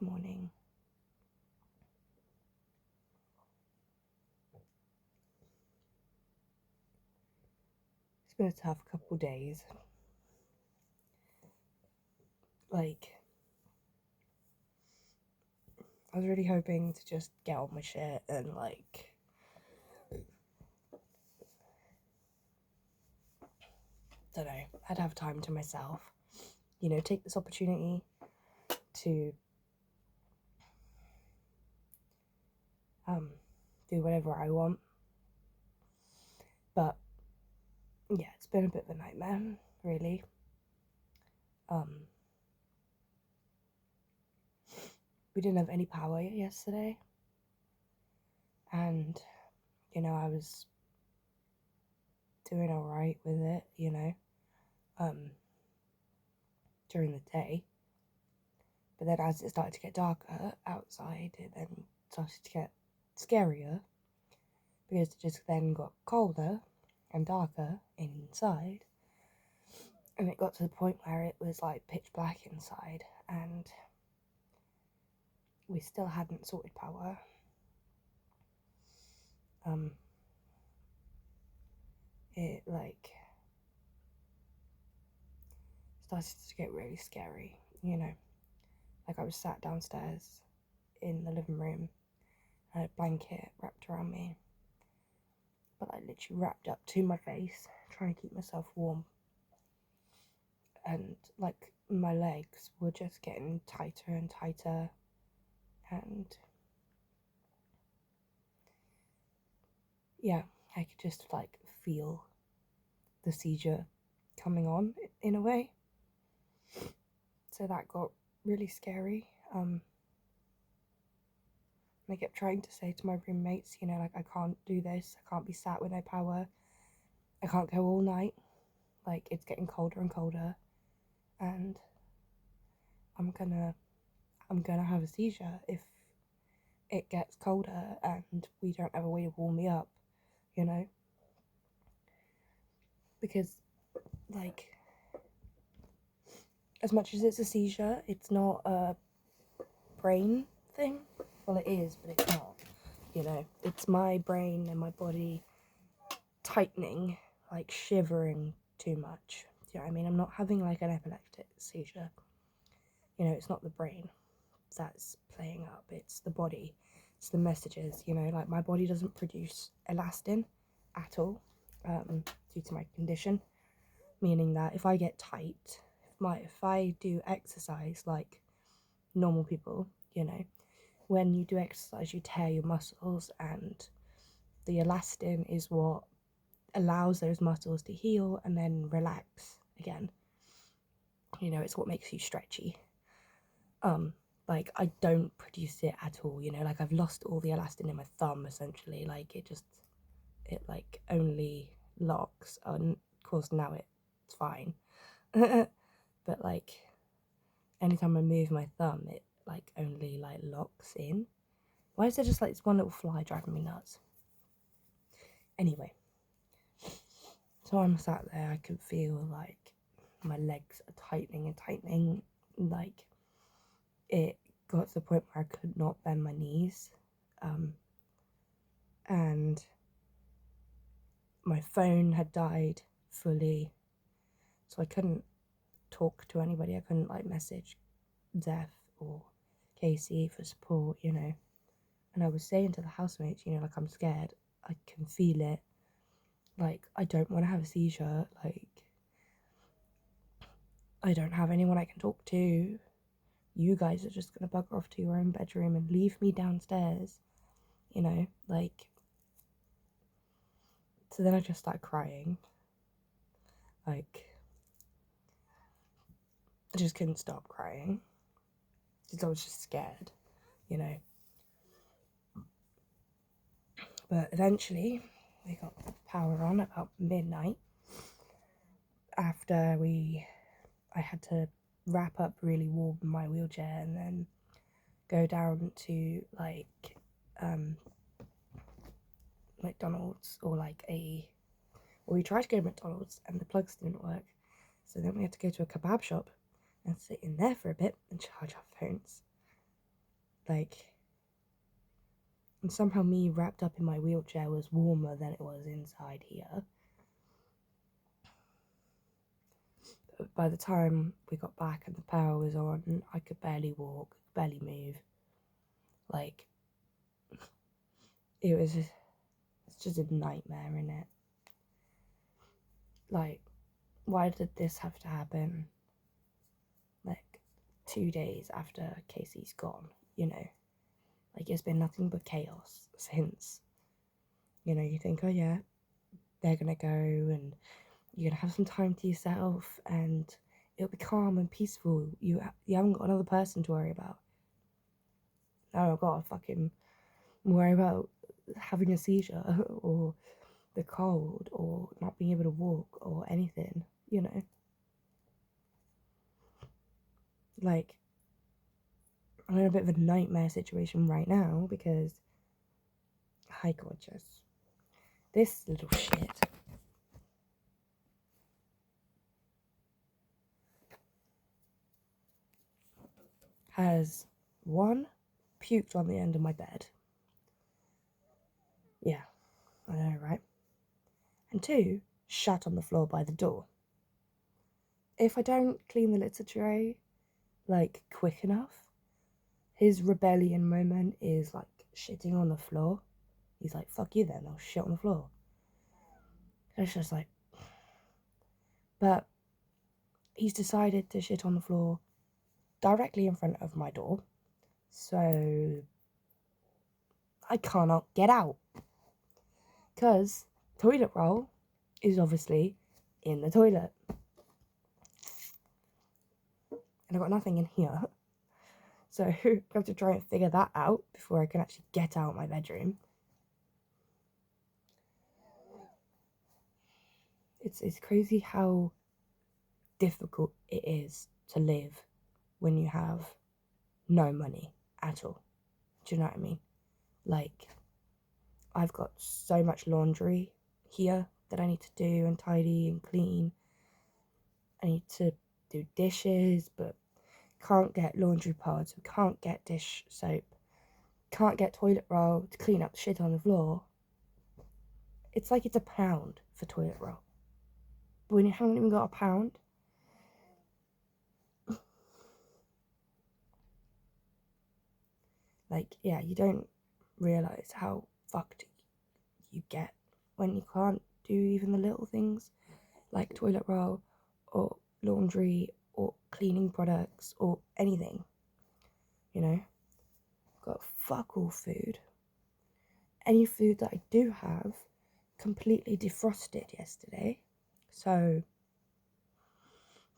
Good morning. It's been a tough couple days. Like, I was really hoping to just get on my shit and, like, don't know, I'd have time to myself. You know, take this opportunity to do whatever I want. But yeah, it's been a bit of a nightmare, really. We didn't have any power yesterday, and you know, I was doing alright with it, you know, during the day. But then as it started to get darker outside, it then started to get scarier, because it just then got colder and darker inside, and it got to the point where it was like pitch black inside, and we still hadn't sorted power. It like started to get really scary, you know. Like, I was sat downstairs in the living room, I had a blanket wrapped around me, but I literally wrapped up to my face, trying to keep myself warm. And like, my legs were just getting tighter and tighter, and yeah, I could just like feel the seizure coming on in a way. So that got really scary. I kept trying to say to my roommates, you know, like, I can't do this, I can't be sat with no power, I can't go all night, like, it's getting colder and colder, and I'm gonna have a seizure if it gets colder and we don't have a way to warm me up, you know, because, like, as much as it's a seizure, it's not a brain thing. Well, it is, but it's not, you know, it's my brain and my body tightening, like shivering too much. Do you know what I mean? I'm not having like an epileptic seizure, you know. It's not the brain that's playing up, it's the body, it's the messages, you know. Like, my body doesn't produce elastin at all, due to my condition, meaning that if I get tight, if I do exercise like normal people, you know, when you do exercise you tear your muscles, and the elastin is what allows those muscles to heal and then relax again, you know. It's what makes you stretchy. Like, I don't produce it at all, you know. Like, I've lost all the elastin in my thumb, essentially. Like, it like only locks, and of course now it's fine. But like, anytime I move my thumb, it like only like locks in. Why is there just like this one little fly driving me nuts? Anyway, so I'm sat there, I can feel like my legs are tightening and tightening. Like, it got to the point where I could not bend my knees, and my phone had died fully, so I couldn't talk to anybody. I couldn't like message Zeph or Casey for support, you know. And I was saying to the housemates, you know, like, I'm scared, I can feel it, like, I don't want to have a seizure, like, I don't have anyone I can talk to. You guys are just gonna bugger off to your own bedroom and leave me downstairs, you know, like. So then I just started crying. Like, I just couldn't stop crying because I was just scared, you know. But eventually we got power on about midnight, after I had to wrap up really warm in my wheelchair and then go down to like McDonald's, or like we tried to go to McDonald's and the plugs didn't work, so then we had to go to a kebab shop and sit in there for a bit and charge our phones. Like, and somehow me wrapped up in my wheelchair was warmer than it was inside here. But by the time we got back and the power was on, I could barely walk, barely move. Like, it's just a nightmare, innit? Like, why did this have to happen? Like, 2 days after Casey's gone, you know? Like, it's been nothing but chaos since. You know, you think, oh yeah, they're gonna go and you're gonna have some time to yourself and it'll be calm and peaceful. You haven't got another person to worry about. Now I've got to fucking worry about having a seizure or the cold or not being able to walk or anything, you know? Like, I'm in a bit of a nightmare situation right now because, hi gorgeous, this little shit has, one, puked on the end of my bed. Yeah, I know, right? And two, shat on the floor by the door. If I don't clean the litter tray, like, quick enough, his rebellion moment is, like, shitting on the floor. He's like, fuck you then, I'll shit on the floor. And it's just like, but he's decided to shit on the floor directly in front of my door, so I cannot get out. Because toilet roll is obviously in the toilet. And I've got nothing in here. So I have to try and figure that out before I can actually get out my bedroom. It's crazy how difficult it is to live when you have no money at all. Do you know what I mean? Like, I've got so much laundry here that I need to do and tidy and clean. I need to do dishes, but can't get laundry pods, we can't get dish soap, can't get toilet roll to clean up the shit on the floor. It's like it's £1 for toilet roll. But when you haven't even got £1, like, yeah, you don't realise how fucked you get when you can't do even the little things like toilet roll or laundry or cleaning products or anything, you know? Got fuck all food. Any food that I do have completely defrosted yesterday, so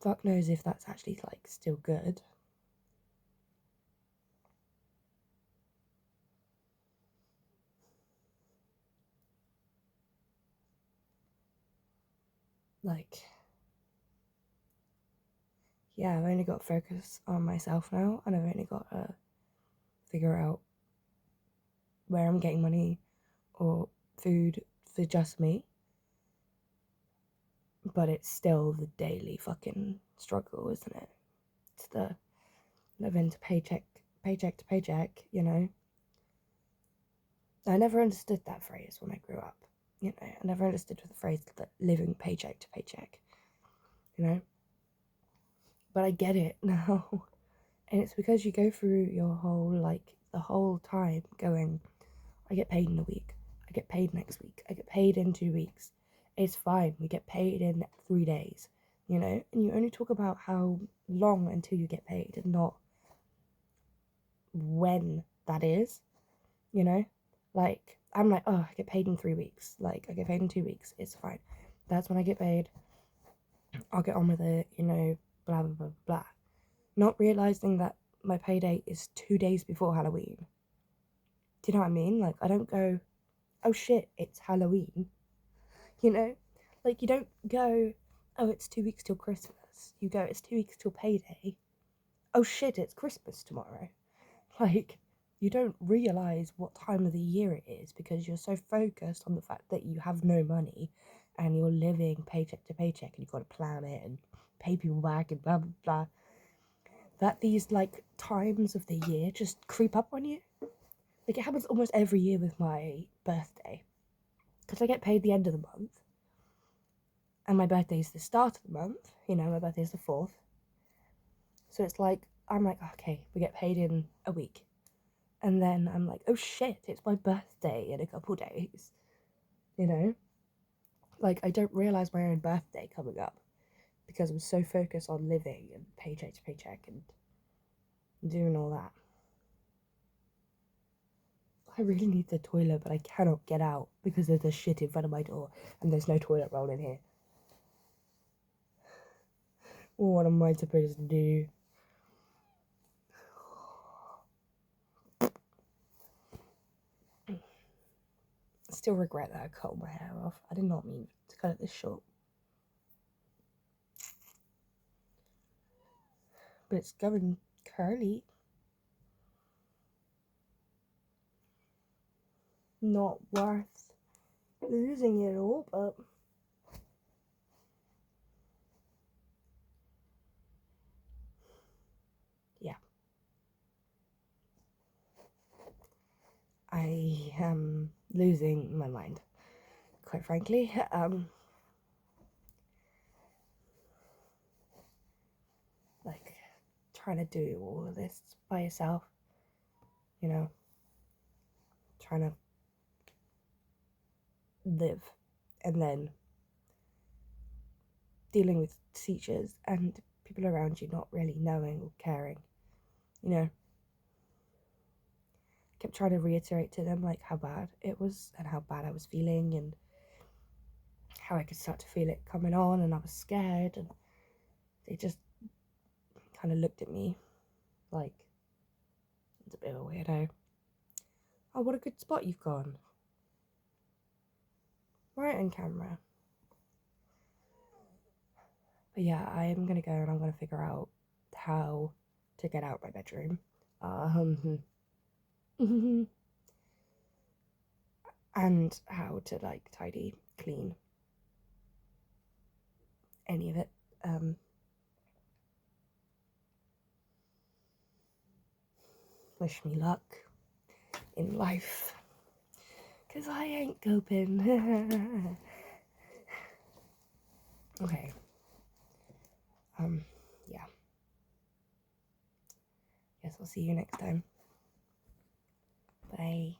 fuck knows if that's actually, like, still good. Like, yeah, I've only got to focus on myself now, and I've only got to figure out where I'm getting money or food for just me. But it's still the daily fucking struggle, isn't it? It's the living to paycheck to paycheck, you know? I never understood that phrase when I grew up, you know? I never understood the phrase that living paycheck to paycheck, you know? But I get it now. And it's because you go through your whole, like, the whole time going, I get paid in a week, I get paid next week, I get paid in 2 weeks. It's fine, we get paid in 3 days, you know? And you only talk about how long until you get paid and not when that is, you know? Like, I'm like, oh, I get paid in 3 weeks. Like, I get paid in 2 weeks. It's fine. That's when I get paid. I'll get on with it, you know, blah, blah, blah, blah. Not realising that my payday is 2 days before Halloween. Do you know what I mean? Like, I don't go, oh shit, it's Halloween. You know? Like, you don't go, oh, it's 2 weeks till Christmas. You go, it's 2 weeks till payday. Oh shit, it's Christmas tomorrow. Like, you don't realise what time of the year it is because you're so focused on the fact that you have no money and you're living paycheck to paycheck and you've got to plan it and pay people back and blah, blah, blah, that these like times of the year just creep up on you. Like it happens almost every year with my birthday, because I get paid the end of the month, and my birthday is the start of the month. You know, my birthday is the 4th, so it's like I'm like, okay, we get paid in a week, and then I'm like, oh shit, it's my birthday in a couple days. You know, like I don't realize my own birthday coming up because I'm so focused on living and paycheck to paycheck and doing all that. I really need the toilet, but I cannot get out because there's a shit in front of my door and there's no toilet roll in here. What am I supposed to do? I still regret that I cut my hair off. I did not mean to cut it this short. But it's going curly. Not worth losing it all, but yeah. I am losing my mind, quite frankly. Like, trying to do all of this by yourself, you know, trying to live, and then dealing with teachers and people around you not really knowing or caring, you know. Kept trying to reiterate to them like how bad it was and how bad I was feeling and how I could start to feel it coming on, and I was scared, and they just kind of looked at me like, it's a bit of a weirdo. Oh, what a good spot you've gone. Right on camera. But yeah, I am gonna go and I'm gonna figure out how to get out my bedroom. And how to like tidy, clean, any of it. Wish me luck in life, 'cause I ain't coping. Okay. Yeah. Guess I'll see you next time. Bye.